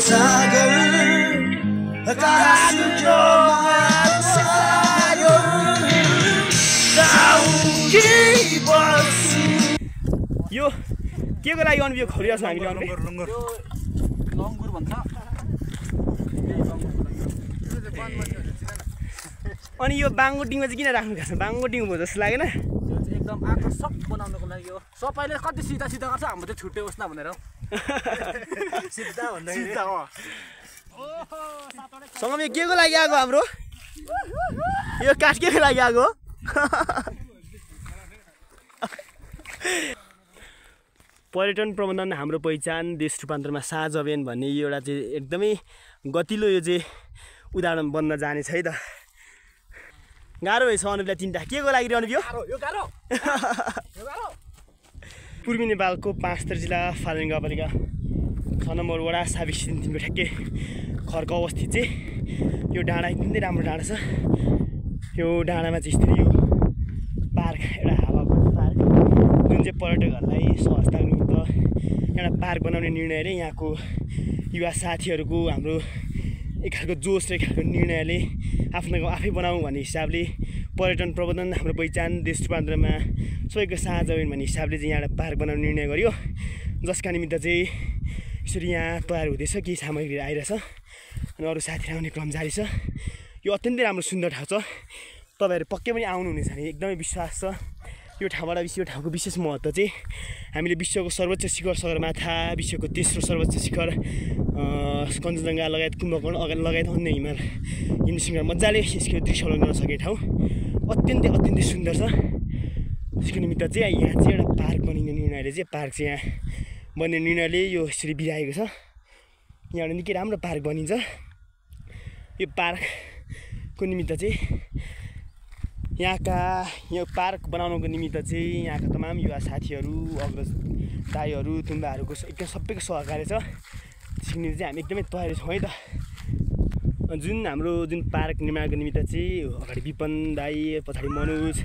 सागर आकाशको महासागर जाउकी बस्छु। यो के को लागि अनुभव खरिया छ हामीले लङ्गुर भन्छ। अनि यो बाङ्गोटिङमा चाहिँ किन राख्नु भएको छ? बाङ्गोटिङ भयो जस्तो लागेन? यो चाहिँ एकदम आकर्षक बनाउनको लागि हो। सबैले कति सिधा सिधा गर्छ, हाम्रो चाहिँ छुट्टै होस् न भनेर हौ। सिधा भन्दाखेरि सिधा हो। सँगै के को लागि आएको हाम्रो? यो काठ के को लागि आएको? पर्यटन प्रबन्धन हाम्रो पहिचान देश रूपान्तरमा साझा अभियान भन्ने यो एउटा चाहिँ एकदमै गतिलो यो चाहिँ उदाहरण बन्न जानेछ है त। गाह्रो भएछ अनुपलाई तिनवटा के को लागि रहनु यो? पूर्वी नेपालको पाँचथर जिल्ला फाल्गुनी गाउँपालिका 6 नम्बर वडा साबिक सिजन 3 को ठ्याक्कै खर्क अवस्थित चाहिँ यो डाँडा एकदमै राम्रो डाँडा छ। यो डाँडामा चाहिँ यस्तरी यो पार्क, एउटा हावाको पार्क जुन चाहिँ पर्यटकहरूलाई सहजता निमित्त एउटा पार्क बनाउने निर्णयले यहाँको युवा साथीहरूको हाम्रो एक खालको जोस र एक खालको निर्णयले आफ्नो गाउँ आफै बनाऊँ भन्ने हिसाबले पर्यटन प्रबन्धन हाम्रो पहिचान देश रूपान्तरमा सबैको साझा अभियान भन्ने हिसाबले चाहिँ यहाँ एउटा पार्क बनाउने निर्णय गर्यो। जसका निमित्त चाहिँ यसरी यहाँ तयार हुँदैछ, केही सामग्री आइरहेछ अनि अरू साथीहरू आउने क्रम जारी छ। यो अत्यन्तै राम्रो सुन्दर ठाउँ छ, तपाईँहरू पक्कै पनि आउनुहुनेछ भने एकदमै विश्वास छ। यो ठाउँबाट यो ठाउँको विशेष महत्त्व चाहिँ हामीले विश्वको सर्वोच्च शिखर सगरमाथा, विश्वको तेस्रो सर्वोच्च शिखर कञ्चनजङ्घा लगायत कुम्भकर्ण लगायत अन्य हिमशृङ्खला मजाले यसको दृश्य अवलोकन गर्न सक्ने ठाउँ अत्यन्तै सुन्दर छ। त्यसको निमित्त चाहिँ यहाँ चाहिँ एउटा पार्क बनिने निर्णयले चाहिँ पार्क चाहिँ यहाँ बन्ने निर्णयले यो यसरी बिराएको छ। यहाँबाट निकै राम्रो पार्क बनिन्छ। यो पार्कको निमित्त चाहिँ यो पार्क बनाउनको निमित्त चाहिँ यहाँका तमाम युवा साथीहरू, अग्रज दाइहरू, तुम्बाहरूको एकदम सबैको सहकार्य छ। त्यसको निम्ति चाहिँ हामी एकदमै तयारी छौँ है त। जुन पार्क निर्माणको निमित्त चाहिँ अगाडि विपन दाई, पछाडि मनोज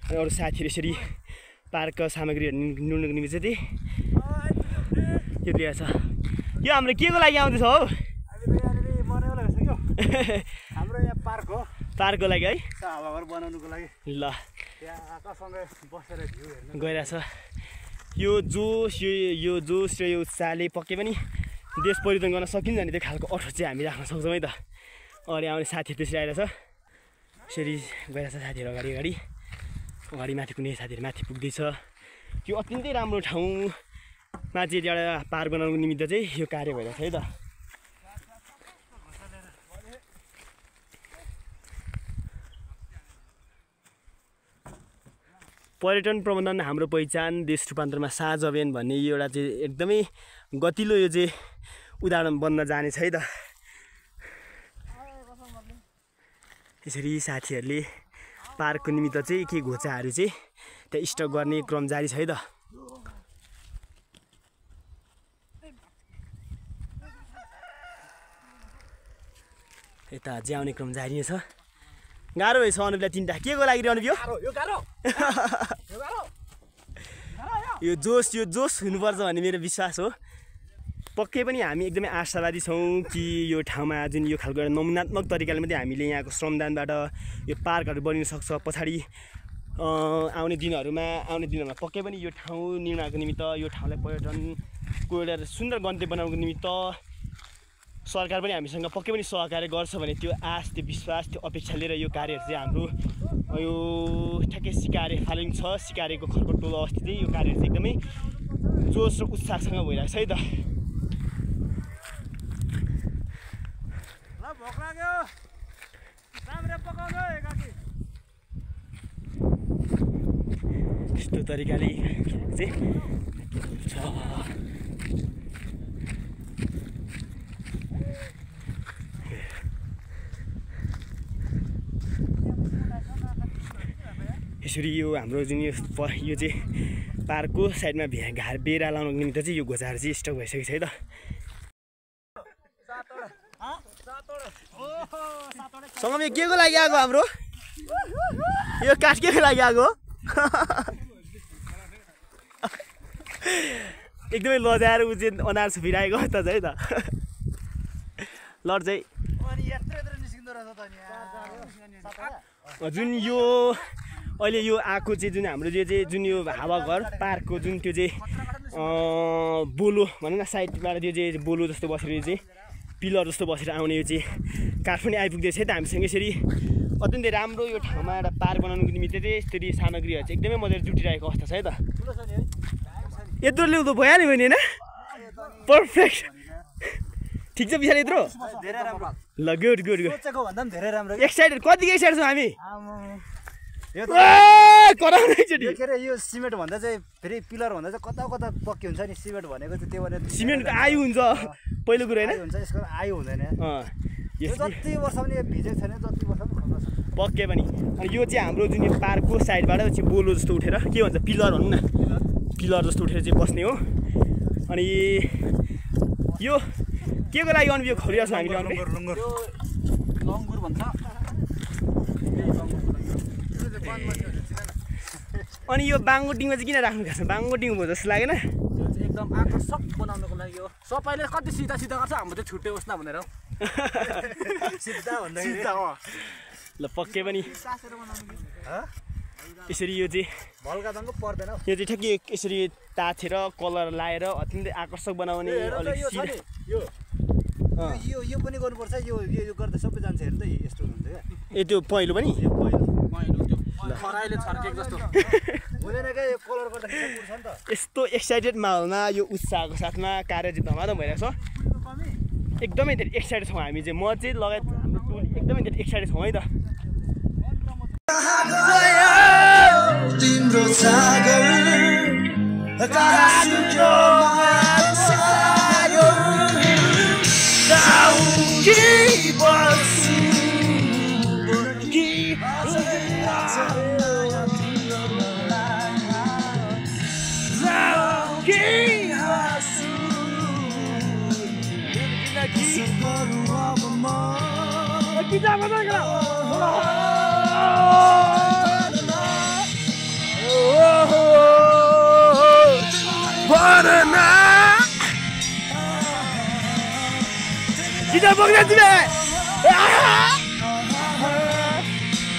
अनि अरू साथीहरू यसरी पार्कका सामग्रीहरू ल्याउनुको निमित्त चाहिँ यो दिएको छ। यो हाम्रो के को लागि आउँदैछ हौ? हाम्रो यहाँ पार्क हो, पार्कको लागि है, हावाघर बनाउनुको लागि। ल यहाँ आकाशसँगै बसेर भ्यू हेर्नु गइरहेछ। यो जोस र यो उत्साहले पक्कै पनि देश परिवर्तन गर्न सकिन्छ भने त्यो खालको अठो चाहिँ हामी राख्न सक्छौँ है त। अगाडि आउने साथीहरू त्यसरी आइरहेछ, यसरी गइरहेछ साथीहरू अगाडि माथि कुनै साथीहरू माथि पुग्दैछ। यो अत्यन्तै राम्रो ठाउँमा चाहिँ एउटा पार्क बनाउनुको निमित्त चाहिँ यो कार्य भइरहेछ है त। पर्यटन प्रबन्धन हाम्रो पहिचान देश रूपान्तरमा साझा अभियान भन्ने यो एउटा चाहिँ एकदमै गतिलो यो चाहिँ उदाहरण बन्न जानेछ है त। यसरी साथीहरूले पार्कको निमित्त चाहिँ के घोचाहरू चाहिँ त्यहाँ स्टक गर्ने क्रम जारी छ है त। यता अझै आउने क्रम जारी नै छ। गाह्रो भएछ अनुपलाई तिनवटा के को लागि रहनु यो? यो जोस हुनुपर्छ भन्ने मेरो विश्वास हो। पक्कै पनि हामी एकदमै आशावादी छौँ कि यो ठाउँमा जुन यो खालको एउटा नमुनात्मक तरिकाले मात्रै हामीले यहाँको श्रमदानबाट यो पार्कहरू बनिन सक्छ। पछाडि आउने दिनहरूमा पक्कै पनि यो ठाउँ निर्माणको निमित्त यो ठाउँलाई पर्यटनको एउटा सुन्दर गन्तव्य बनाउनको निमित्त सरकार पनि हामीसँग पक्कै पनि सहकार्य गर्छ भने त्यो आश, त्यो विश्वास, त्यो अपेक्षा लिएर यो कार्यहरू चाहिँ हाम्रो यो ठ्याक्कै सिकारे फाल्गुनी 6 सिकारेको खर्क टोल अवस्थित चाहिँ यो कार्यहरू चाहिँ एकदमै जोस र उत्साहसँग भइरहेको छ है त। यस्तो तरिकाले चाहिँ यसरी यो हाम्रो जुन यो चाहिँ पार्कको साइडमा बेरा लाउनुको निमित्त चाहिँ यो घोचाहरू चाहिँ स्टक भइसकेको छ है त। सँगै के को लागि आएको हाम्रो? यो काठ के को लागि आएको? एकदमै लजाएर उजेन अनार छुपिरहेको त है त। लड चाहिँ जुन यो अहिले यो आएको चाहिँ जुन हाम्रो यो चाहिँ जुन यो हावाघर पार्कको जुन त्यो चाहिँ बोलो भनौँ न साइडबाट त्यो चाहिँ बोलो जस्तो बसेर यो चाहिँ पिलर जस्तो बसेर आउने यो चाहिँ काठ पनि आइपुग्दैछ त हामीसँग यसरी अत्यन्तै राम्रो यो ठाउँमा एउटा पार्क बनाउनुको निमित्त चाहिँ यस्तरी सामग्रीहरू चाहिँ एकदमै मजाले जुटिरहेको अवस्था छ है त यत्रो ल्याउँदो भइहाल्यो भने होइन पर्फेक्ट ठिक छ विशाल यत्रो धेरै राम्रो ल गुड गुड गुड सोचेको भन्दा पनि धेरै राम्रो एक्साइटेड कति एक्साइटेड छौँ हामी यो कराउनु एकचोटि के अरे यो सिमेन्ट भन्दा चाहिँ फेरि पिलर भन्दा चाहिँ कता कता पक्की हुन्छ नि सिमेन्ट भनेको चाहिँ त्यो भने सिमेन्टको आयु हुन्छ पहिलो कुरो होइन हुन्छ यसको आयु हुँदैन यो यस्तो जति वर्ष पनि भिजेको छैन जति वर्ष पनि खतरा छ पक्कै पनि अनि यो चाहिँ हाम्रो जुन यो पार्कको साइडबाट चाहिँ बोलो जस्तो उठेर के भन्छ पिलर भनौँ न पिलर जस्तो उठेर चाहिँ बस्ने हो अनि यो के को लागि अनुभव खरिरहेको छौँ हामीले लङ्गुर भन्छ अनि यो बाङ्गोटिङमा चाहिँ किन राख्नु भएको छ बाङ्गोटिङ भयो जस्तो लागेन एकदम आकर्षक बनाउनको लागि हो सबैले कति सिधा सिधा गर्छ हाम्रो चाहिँ छुट्टै होस् न भनेर सिधा भन्दाखेरि ल पक्कै पनि यसरी यो चाहिँ भल्का दङ्गो पर्दैन यो चाहिँ ठ्याक्कै यसरी ताछेर कलर लाएर अत्यन्तै आकर्षक बनाउने अलिक सिधा यो पनि गर्नुपर्छ यो गर्दा सबै जान्छ हेर्नु त यस्तो हुन्छ क्या ए त्यो पहिलो पनि यो पहिलो खराइले छर्केको जस्तो हुँदैन क्या यो कलर गर्दाखेरि उड्छ नि त यस्तो एक्साइटेड माहौलमा यो उत्साहको साथमा कार्य चाहिँ धमाधम भइरहेको छ एकदमै धेरै एक्साइटेड छौँ हामी चाहिँ म चाहिँ लगायत हाम्रो टोली एकदमै धेरै एक्साइटेड छौँ है त तिम्रो सागर गिटार बोक्दै तिमी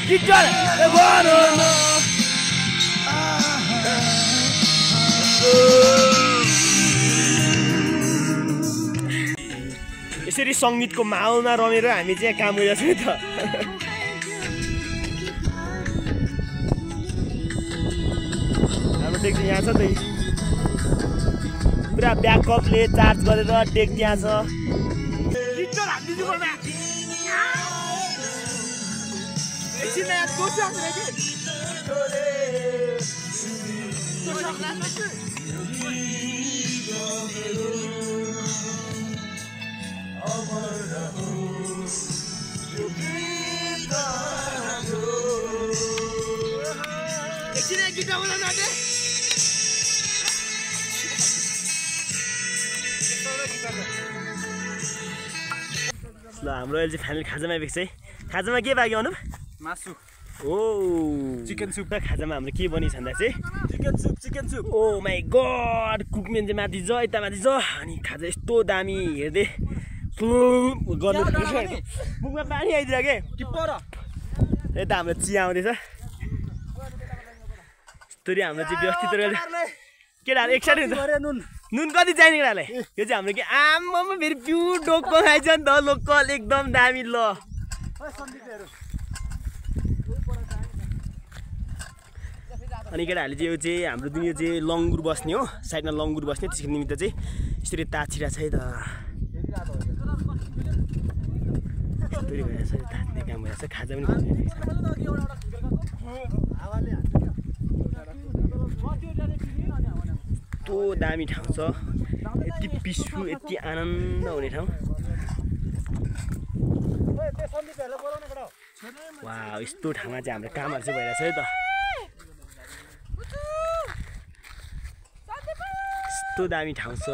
गिटार यसरी सङ्गीतको माहौलमा रमेर हामी चाहिँ काम गरिरहेको छौँ त हाम्रो डेक यहाँ छ त पुरा ब्याकअपले चार्ज गरेर डेक त्यहाँ छ ल हाम्रो अहिले चाहिँ फाइनल खाजामा आइपुग्छ है खाजामा के पाक्यो अनु मासु ओ चिकन सुप र खाजामा हाम्रो के बनिन्छ भन्दा चाहिँ chicken soup oh my God कुकमेन चाहिँ माथि छ यता माथि छ अनि खाजा यस्तो दामी हेर्दै गर्नु मुखमा पानी आइदिएर के टिप्पर यता हाम्रो चिया आउँदैछ यस्तरी हाम्रो चाहिँ व्यवस्थित केटाहरू एक्साइटेड हुन्छ नुन कति चाहिने केटालाई यो चाहिँ हाम्रो के आमामा फेरि प्युर डोको खाइन्छ नि त लोकल एकदम दामी ल अनि केटाहरूले चाहिँ यो चाहिँ हाम्रो जुन यो चाहिँ लङ्गुर बस्ने हो साइडमा लङ्गुर बस्ने त्यसको निमित्त चाहिँ यसरी ताछिरहेको छ है त यसरी भइरहेछ तात्ने काम भइरहेछ खाजा पनि यस्तो दामी ठाउँ छ यति पिसफुल यति आनन्द हुने ठाउँ वा यस्तो ठाउँमा चाहिँ हाम्रो कामहरू चाहिँ भइरहेछ है त यस्तो दामी ठाउँ छ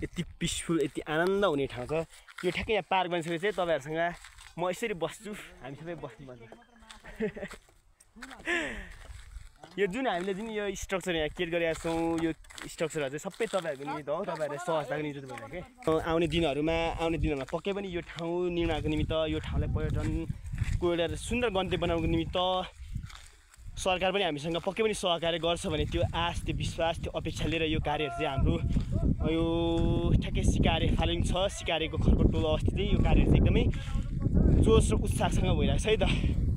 यति पिसफुल यति आनन्द हुने ठाउँ छ यो ठ्याक्कै यहाँ पार्क बनिसकेपछि चाहिँ तपाईँहरूसँग म यसरी बस्छु हामी सबै बस्नु पर्छ यो जुन हामीले जुन यो स्ट्रक्चर यहाँ क्रिएट गरेका छौँ यो स्ट्रक्चरहरू चाहिँ सबै तपाईँहरूको निमित्त हो तपाईँहरूले सहजताको निमित्त भइरहेको आउने दिनहरूमा पक्कै पनि यो ठाउँ निर्माणको निमित्त यो ठाउँलाई पर्यटनको एउटा सुन्दर गन्तव्य बनाउनुको निमित्त सरकार पनि हामीसँग पक्कै पनि सहकार्य गर्छ भने त्यो आश त्यो विश्वास त्यो अपेक्षा लिएर यो कार्यहरू चाहिँ हाम्रो यो ठ्याक्कै सिकारे फालिङ छ सिकारेको खरको टोल अवस्थित चाहिँ यो कार्यहरू चाहिँ एकदमै जोस र उत्साहसँग भइरहेको छ है त।